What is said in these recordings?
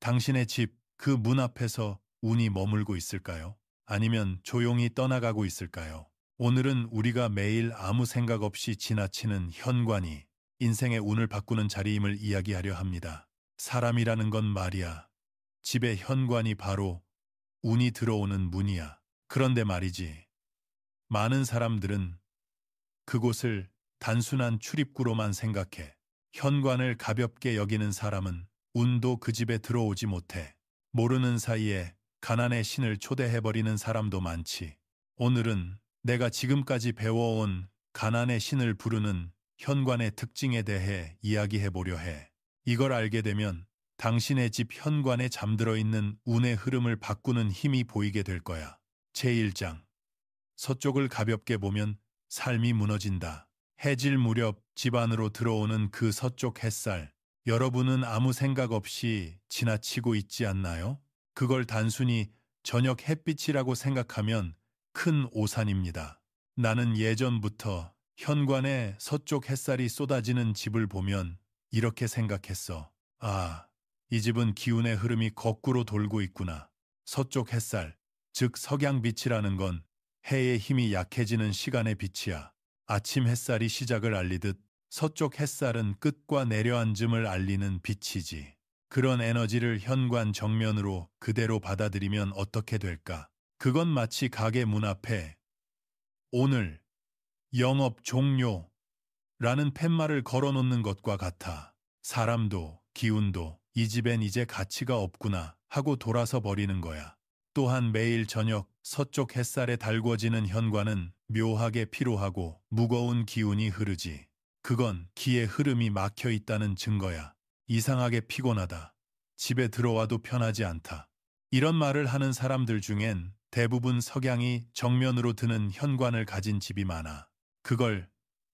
당신의 집 그 문 앞에서 운이 머물고 있을까요? 아니면 조용히 떠나가고 있을까요? 오늘은 우리가 매일 아무 생각 없이 지나치는 현관이 인생의 운을 바꾸는 자리임을 이야기하려 합니다. 사람이라는 건 말이야. 집의 현관이 바로 운이 들어오는 문이야. 그런데 말이지. 많은 사람들은 그곳을 단순한 출입구로만 생각해. 현관을 가볍게 여기는 사람은 운도 그 집에 들어오지 못해. 모르는 사이에 가난의 신을 초대해버리는 사람도 많지. 오늘은 내가 지금까지 배워온 가난의 신을 부르는 현관의 특징에 대해 이야기해보려 해. 이걸 알게 되면 당신의 집 현관에 잠들어 있는 운의 흐름을 바꾸는 힘이 보이게 될 거야. 제1장. 서쪽을 가볍게 보면 삶이 무너진다. 해질 무렵 집 안으로 들어오는 그 서쪽 햇살. 여러분은 아무 생각 없이 지나치고 있지 않나요? 그걸 단순히 저녁 햇빛이라고 생각하면 큰 오산입니다. 나는 예전부터 현관에 서쪽 햇살이 쏟아지는 집을 보면 이렇게 생각했어. 아, 이 집은 기운의 흐름이 거꾸로 돌고 있구나. 서쪽 햇살, 즉 석양빛이라는 건 해의 힘이 약해지는 시간의 빛이야. 아침 햇살이 시작을 알리듯 서쪽 햇살은 끝과 내려앉음을 알리는 빛이지. 그런 에너지를 현관 정면으로 그대로 받아들이면 어떻게 될까? 그건 마치 가게 문 앞에 오늘 영업 종료라는 팻말을 걸어놓는 것과 같아. 사람도 기운도 이 집엔 이제 가치가 없구나 하고 돌아서 버리는 거야. 또한 매일 저녁 서쪽 햇살에 달궈지는 현관은 묘하게 피로하고 무거운 기운이 흐르지. 그건 기의 흐름이 막혀 있다는 증거야. 이상하게 피곤하다. 집에 들어와도 편하지 않다. 이런 말을 하는 사람들 중엔 대부분 석양이 정면으로 드는 현관을 가진 집이 많아. 그걸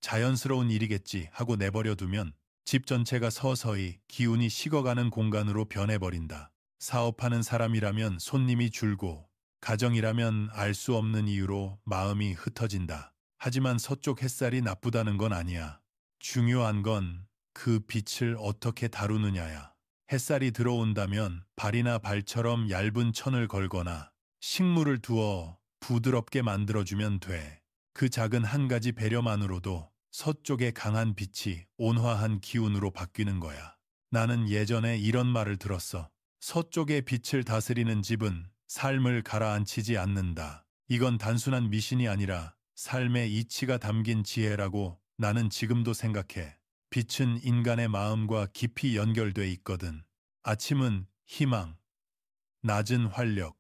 자연스러운 일이겠지 하고 내버려 두면 집 전체가 서서히 기운이 식어가는 공간으로 변해버린다. 사업하는 사람이라면 손님이 줄고 가정이라면 알 수 없는 이유로 마음이 흩어진다. 하지만 서쪽 햇살이 나쁘다는 건 아니야. 중요한 건 그 빛을 어떻게 다루느냐야. 햇살이 들어온다면 발이나 발처럼 얇은 천을 걸거나 식물을 두어 부드럽게 만들어주면 돼. 그 작은 한 가지 배려만으로도 서쪽의 강한 빛이 온화한 기운으로 바뀌는 거야. 나는 예전에 이런 말을 들었어. 서쪽의 빛을 다스리는 집은 삶을 가라앉히지 않는다. 이건 단순한 미신이 아니라 삶의 이치가 담긴 지혜라고 나는 지금도 생각해. 빛은 인간의 마음과 깊이 연결돼 있거든. 아침은 희망, 낮은 활력,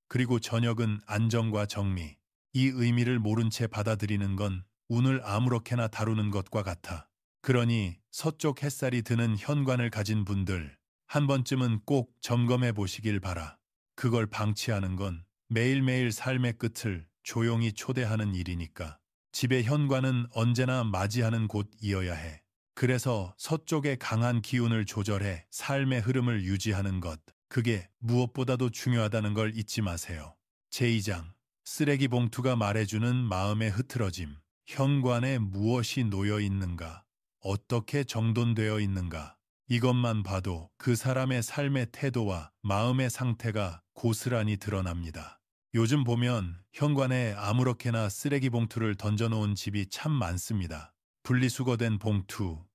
그리고 저녁은 안정과 정리. 이 의미를 모른 채 받아들이는 건 운을 아무렇게나 다루는 것과 같아. 그러니 서쪽 햇살이 드는 현관을 가진 분들, 한 번쯤은 꼭 점검해 보시길 바라. 그걸 방치하는 건 매일매일 삶의 끝을 조용히 초대하는 일이니까. 집의 현관은 언제나 맞이하는 곳이어야 해. 그래서 서쪽의 강한 기운을 조절해 삶의 흐름을 유지하는 것. 그게 무엇보다도 중요하다는 걸 잊지 마세요. 제2장. 쓰레기 봉투가 말해주는 마음의 흐트러짐. 현관에 무엇이 놓여 있는가? 어떻게 정돈되어 있는가? 이것만 봐도 그 사람의 삶의 태도와 마음의 상태가 고스란히 드러납니다. 요즘 보면 현관에 아무렇게나 쓰레기 봉투를 던져놓은 집이 참 많습니다. 분리수거된 봉투,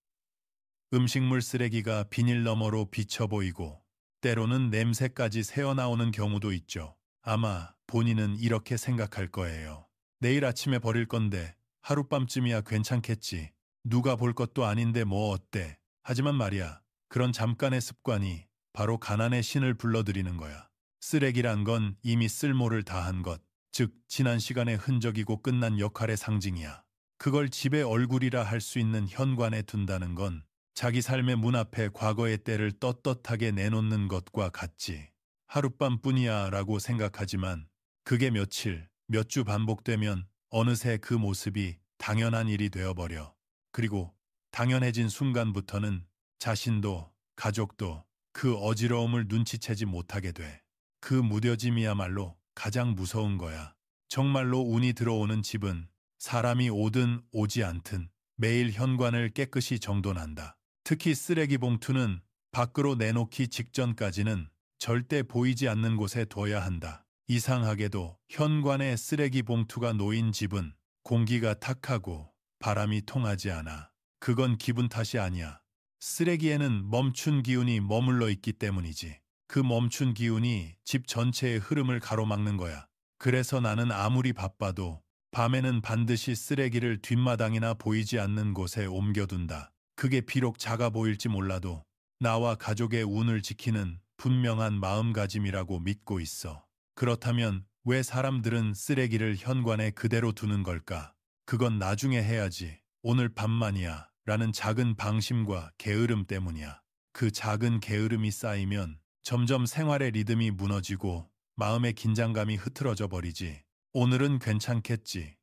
음식물 쓰레기가 비닐 너머로 비쳐 보이고 때로는 냄새까지 새어나오는 경우도 있죠. 아마 본인은 이렇게 생각할 거예요. 내일 아침에 버릴 건데 하룻밤쯤이야 괜찮겠지. 누가 볼 것도 아닌데 뭐 어때. 하지만 말이야, 그런 잠깐의 습관이 바로 가난의 신을 불러들이는 거야. 쓰레기란 건 이미 쓸모를 다한 것, 즉 지난 시간의 흔적이고 끝난 역할의 상징이야. 그걸 집의 얼굴이라 할 수 있는 현관에 둔다는 건 자기 삶의 문 앞에 과거의 때를 떳떳하게 내놓는 것과 같지. 하룻밤뿐이야 라고 생각하지만 그게 며칠, 몇 주 반복되면 어느새 그 모습이 당연한 일이 되어버려. 그리고 당연해진 순간부터는 자신도 가족도 그 어지러움을 눈치채지 못하게 돼. 그 무뎌짐이야말로 가장 무서운 거야. 정말로 운이 들어오는 집은 사람이 오든 오지 않든 매일 현관을 깨끗이 정돈한다. 특히 쓰레기 봉투는 밖으로 내놓기 직전까지는 절대 보이지 않는 곳에 둬야 한다. 이상하게도 현관에 쓰레기 봉투가 놓인 집은 공기가 탁하고 바람이 통하지 않아. 그건 기분 탓이 아니야. 쓰레기에는 멈춘 기운이 머물러 있기 때문이지. 그 멈춘 기운이 집 전체의 흐름을 가로막는 거야. 그래서 나는 아무리 바빠도 밤에는 반드시 쓰레기를 뒷마당이나 보이지 않는 곳에 옮겨둔다. 그게 비록 작아 보일지 몰라도 나와 가족의 운을 지키는 분명한 마음가짐이라고 믿고 있어. 그렇다면 왜 사람들은 쓰레기를 현관에 그대로 두는 걸까? 그건 나중에 해야지. 오늘 밤만이야. 라는 작은 방심과 게으름 때문이야. 그 작은 게으름이 쌓이면 점점 생활의 리듬이 무너지고 마음의 긴장감이 흐트러져 버리지. 오늘은 괜찮겠지.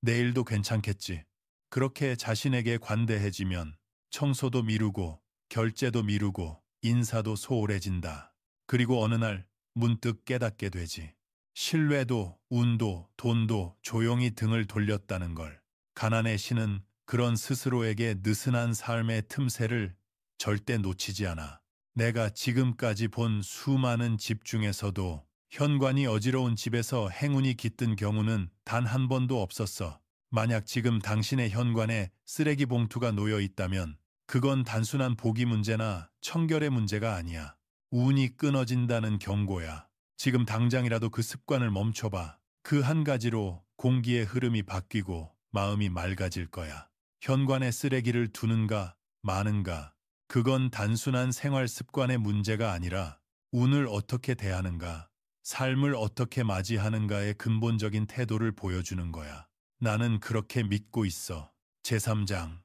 내일도 괜찮겠지. 그렇게 자신에게 관대해지면 청소도 미루고 결제도 미루고 인사도 소홀해진다. 그리고 어느 날 문득 깨닫게 되지. 신뢰도, 운도, 돈도 조용히 등을 돌렸다는 걸. 가난의 신은 그런 스스로에게 느슨한 삶의 틈새를 절대 놓치지 않아. 내가 지금까지 본 수많은 집 중에서도 현관이 어지러운 집에서 행운이 깃든 경우는 단 한 번도 없었어. 만약 지금 당신의 현관에 쓰레기 봉투가 놓여 있다면 그건 단순한 보기 문제나 청결의 문제가 아니야. 운이 끊어진다는 경고야. 지금 당장이라도 그 습관을 멈춰봐. 그 한 가지로 공기의 흐름이 바뀌고 마음이 맑아질 거야. 현관에 쓰레기를 두는가 마는가, 그건 단순한 생활 습관의 문제가 아니라 운을 어떻게 대하는가, 삶을 어떻게 맞이하는가의 근본적인 태도를 보여주는 거야. 나는 그렇게 믿고 있어. 제3장.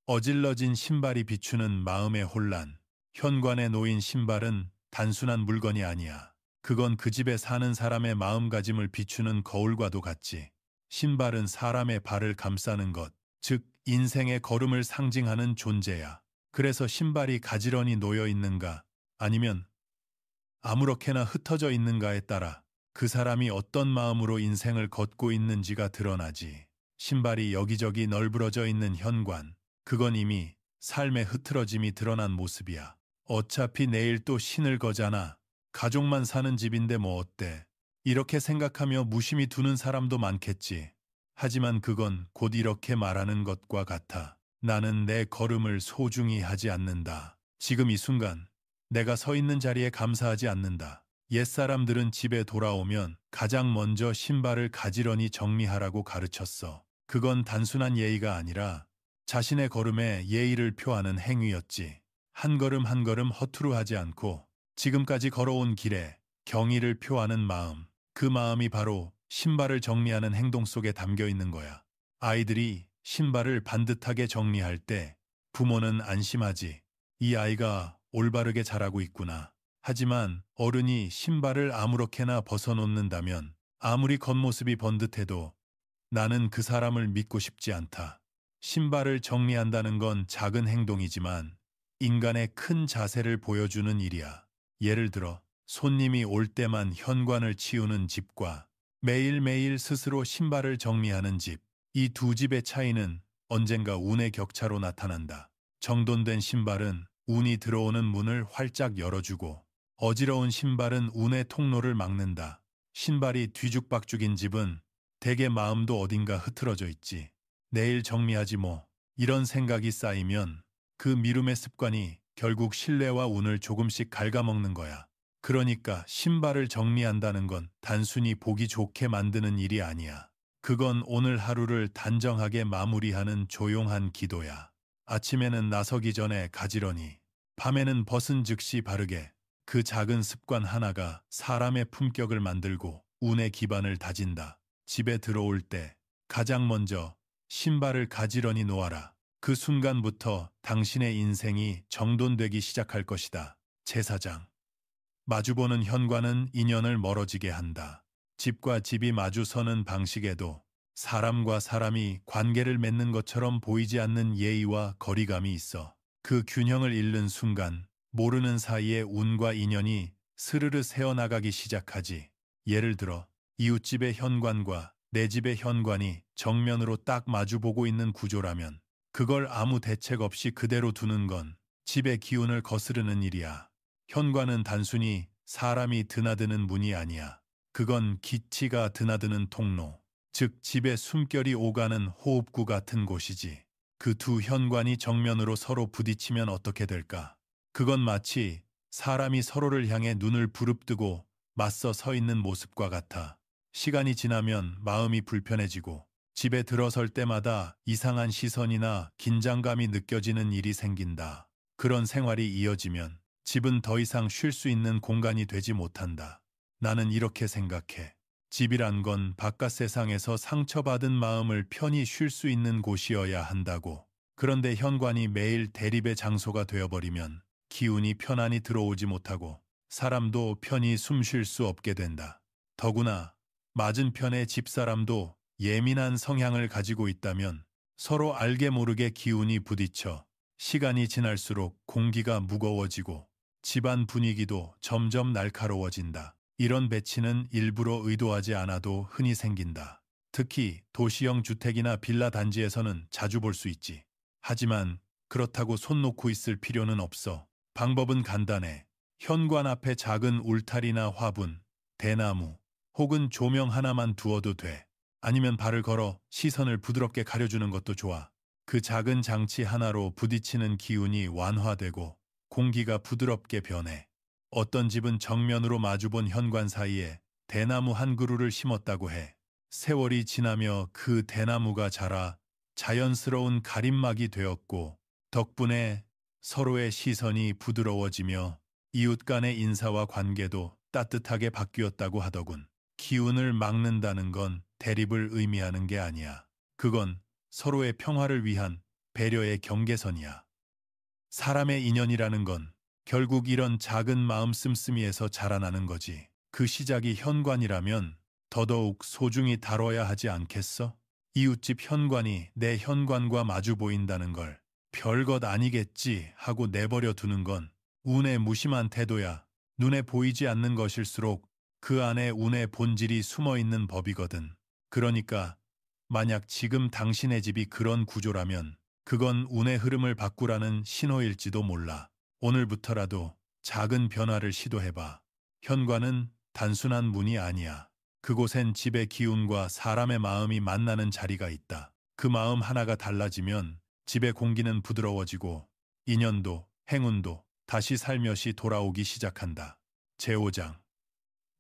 어질러진 신발이 비추는 마음의 혼란. 현관에 놓인 신발은 단순한 물건이 아니야. 그건 그 집에 사는 사람의 마음가짐을 비추는 거울과도 같지. 신발은 사람의 발을 감싸는 것, 즉 인생의 걸음을 상징하는 존재야. 그래서 신발이 가지런히 놓여 있는가 아니면 아무렇게나 흩어져 있는가에 따라 그 사람이 어떤 마음으로 인생을 걷고 있는지가 드러나지. 신발이 여기저기 널브러져 있는 현관, 그건 이미 삶의 흐트러짐이 드러난 모습이야. 어차피 내일 또 신을 거잖아. 가족만 사는 집인데 뭐 어때? 이렇게 생각하며 무심히 두는 사람도 많겠지. 하지만 그건 곧 이렇게 말하는 것과 같아. 나는 내 걸음을 소중히 하지 않는다. 지금 이 순간 내가 서 있는 자리에 감사하지 않는다. 옛사람들은 집에 돌아오면 가장 먼저 신발을 가지런히 정리하라고 가르쳤어. 그건 단순한 예의가 아니라 자신의 걸음에 예의를 표하는 행위였지. 한 걸음 한 걸음 허투루 하지 않고 지금까지 걸어온 길에 경의를 표하는 마음, 그 마음이 바로 신발을 정리하는 행동 속에 담겨 있는 거야. 아이들이 신발을 반듯하게 정리할 때 부모는 안심하지. 이 아이가 올바르게 자라고 있구나. 하지만 어른이 신발을 아무렇게나 벗어놓는다면 아무리 겉모습이 번듯해도 나는 그 사람을 믿고 싶지 않다. 신발을 정리한다는 건 작은 행동이지만 인간의 큰 자세를 보여주는 일이야. 예를 들어 손님이 올 때만 현관을 치우는 집과 매일매일 스스로 신발을 정리하는 집, 이 두 집의 차이는 언젠가 운의 격차로 나타난다. 정돈된 신발은 운이 들어오는 문을 활짝 열어주고 어지러운 신발은 운의 통로를 막는다. 신발이 뒤죽박죽인 집은 대개 마음도 어딘가 흐트러져 있지. 내일 정리하지 뭐. 이런 생각이 쌓이면 그 미룸의 습관이 결국 신뢰와 운을 조금씩 갉아먹는 거야. 그러니까 신발을 정리한다는 건 단순히 보기 좋게 만드는 일이 아니야. 그건 오늘 하루를 단정하게 마무리하는 조용한 기도야. 아침에는 나서기 전에 가지런히, 밤에는 벗은 즉시 바르게. 그 작은 습관 하나가 사람의 품격을 만들고 운의 기반을 다진다. 집에 들어올 때 가장 먼저 신발을 가지런히 놓아라. 그 순간부터 당신의 인생이 정돈되기 시작할 것이다. 제4장. 마주보는 현관은 인연을 멀어지게 한다. 집과 집이 마주서는 방식에도 사람과 사람이 관계를 맺는 것처럼 보이지 않는 예의와 거리감이 있어. 그 균형을 잃는 순간 모르는 사이에 운과 인연이 스르르 새어나가기 시작하지. 예를 들어 이웃집의 현관과 내 집의 현관이 정면으로 딱 마주보고 있는 구조라면 그걸 아무 대책 없이 그대로 두는 건 집의 기운을 거스르는 일이야. 현관은 단순히 사람이 드나드는 문이 아니야. 그건 기치가 드나드는 통로, 즉 집의 숨결이 오가는 호흡구 같은 곳이지. 그 두 현관이 정면으로 서로 부딪히면 어떻게 될까? 그건 마치 사람이 서로를 향해 눈을 부릅뜨고 맞서 서 있는 모습과 같아. 시간이 지나면 마음이 불편해지고 집에 들어설 때마다 이상한 시선이나 긴장감이 느껴지는 일이 생긴다. 그런 생활이 이어지면 집은 더 이상 쉴 수 있는 공간이 되지 못한다. 나는 이렇게 생각해. 집이란 건 바깥 세상에서 상처받은 마음을 편히 쉴 수 있는 곳이어야 한다고. 그런데 현관이 매일 대립의 장소가 되어버리면 기운이 편안히 들어오지 못하고 사람도 편히 숨 쉴 수 없게 된다. 더구나 맞은편의 집사람도 예민한 성향을 가지고 있다면 서로 알게 모르게 기운이 부딪혀 시간이 지날수록 공기가 무거워지고 집안 분위기도 점점 날카로워진다. 이런 배치는 일부러 의도하지 않아도 흔히 생긴다. 특히 도시형 주택이나 빌라 단지에서는 자주 볼 수 있지. 하지만 그렇다고 손 놓고 있을 필요는 없어. 방법은 간단해. 현관 앞에 작은 울타리나 화분, 대나무 혹은 조명 하나만 두어도 돼. 아니면 발을 걸어 시선을 부드럽게 가려주는 것도 좋아. 그 작은 장치 하나로 부딪히는 기운이 완화되고 공기가 부드럽게 변해. 어떤 집은 정면으로 마주본 현관 사이에 대나무 한 그루를 심었다고 해. 세월이 지나며 그 대나무가 자라 자연스러운 가림막이 되었고 덕분에 서로의 시선이 부드러워지며 이웃 간의 인사와 관계도 따뜻하게 바뀌었다고 하더군. 기운을 막는다는 건 대립을 의미하는 게 아니야. 그건 서로의 평화를 위한 배려의 경계선이야. 사람의 인연이라는 건 결국 이런 작은 마음 씀씀이에서 자라나는 거지. 그 시작이 현관이라면 더더욱 소중히 다뤄야 하지 않겠어? 이웃집 현관이 내 현관과 마주 보인다는 걸 별것 아니겠지 하고 내버려 두는 건 운의 무심한 태도야. 눈에 보이지 않는 것일수록 그 안에 운의 본질이 숨어 있는 법이거든. 그러니까 만약 지금 당신의 집이 그런 구조라면 그건 운의 흐름을 바꾸라는 신호일지도 몰라. 오늘부터라도 작은 변화를 시도해봐. 현관은 단순한 문이 아니야. 그곳엔 집의 기운과 사람의 마음이 만나는 자리가 있다. 그 마음 하나가 달라지면 집의 공기는 부드러워지고 인연도 행운도 다시 살며시 돌아오기 시작한다. 제5장.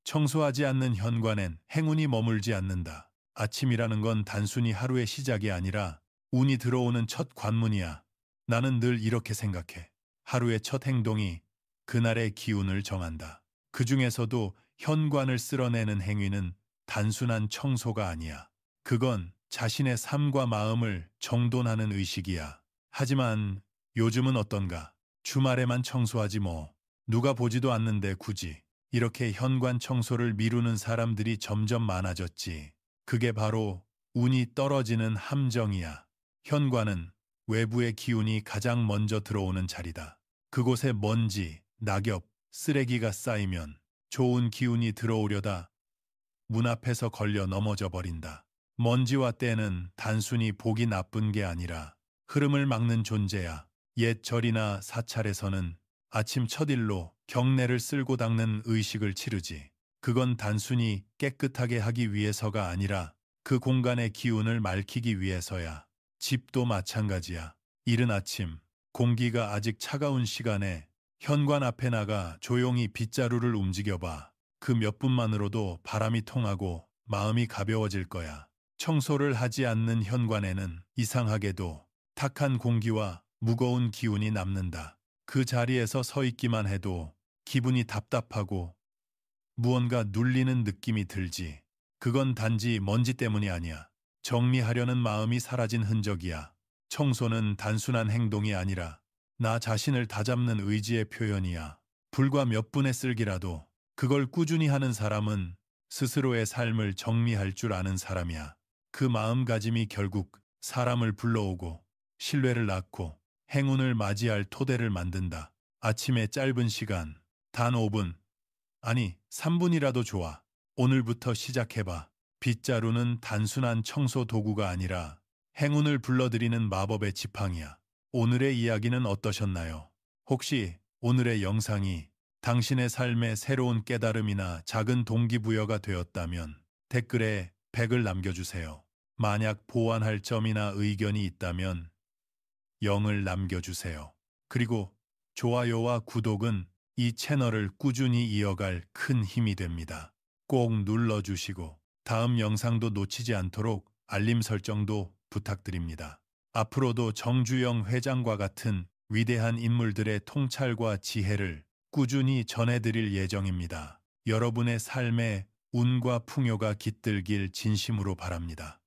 청소하지 않는 현관엔 행운이 머물지 않는다. 아침이라는 건 단순히 하루의 시작이 아니라 운이 들어오는 첫 관문이야. 나는 늘 이렇게 생각해. 하루의 첫 행동이 그날의 기운을 정한다. 그 중에서도 현관을 쓸어내는 행위는 단순한 청소가 아니야. 그건 자신의 삶과 마음을 정돈하는 의식이야. 하지만 요즘은 어떤가? 주말에만 청소하지 뭐. 누가 보지도 않는데 굳이. 이렇게 현관 청소를 미루는 사람들이 점점 많아졌지. 그게 바로 운이 떨어지는 함정이야. 현관은 외부의 기운이 가장 먼저 들어오는 자리다. 그곳에 먼지, 낙엽, 쓰레기가 쌓이면 좋은 기운이 들어오려다 문 앞에서 걸려 넘어져 버린다. 먼지와 때는 단순히 보기 나쁜 게 아니라 흐름을 막는 존재야. 옛 절이나 사찰에서는 아침 첫일로 경례를 쓸고 닦는 의식을 치르지. 그건 단순히 깨끗하게 하기 위해서가 아니라 그 공간의 기운을 맑히기 위해서야. 집도 마찬가지야. 이른 아침, 공기가 아직 차가운 시간에 현관 앞에 나가 조용히 빗자루를 움직여봐. 그 몇 분만으로도 바람이 통하고 마음이 가벼워질 거야. 청소를 하지 않는 현관에는 이상하게도 탁한 공기와 무거운 기운이 남는다. 그 자리에서 서 있기만 해도 기분이 답답하고 무언가 눌리는 느낌이 들지. 그건 단지 먼지 때문이 아니야. 정리하려는 마음이 사라진 흔적이야. 청소는 단순한 행동이 아니라 나 자신을 다잡는 의지의 표현이야. 불과 몇 분의 쓸기라도 그걸 꾸준히 하는 사람은 스스로의 삶을 정리할 줄 아는 사람이야. 그 마음가짐이 결국 사람을 불러오고 신뢰를 낳고 행운을 맞이할 토대를 만든다. 아침의 짧은 시간, 단 5분, 아니 3분이라도 좋아. 오늘부터 시작해봐. 빗자루는 단순한 청소 도구가 아니라 행운을 불러들이는 마법의 지팡이야. 오늘의 이야기는 어떠셨나요? 혹시 오늘의 영상이 당신의 삶의 새로운 깨달음이나 작은 동기부여가 되었다면 댓글에 100을 남겨주세요. 만약 보완할 점이나 의견이 있다면 0을 남겨주세요. 그리고 좋아요와 구독은 이 채널을 꾸준히 이어갈 큰 힘이 됩니다. 꼭 눌러주시고 다음 영상도 놓치지 않도록 알림 설정도 부탁드립니다. 앞으로도 정주영 회장과 같은 위대한 인물들의 통찰과 지혜를 꾸준히 전해드릴 예정입니다. 여러분의 삶에 운과 풍요가 깃들길 진심으로 바랍니다.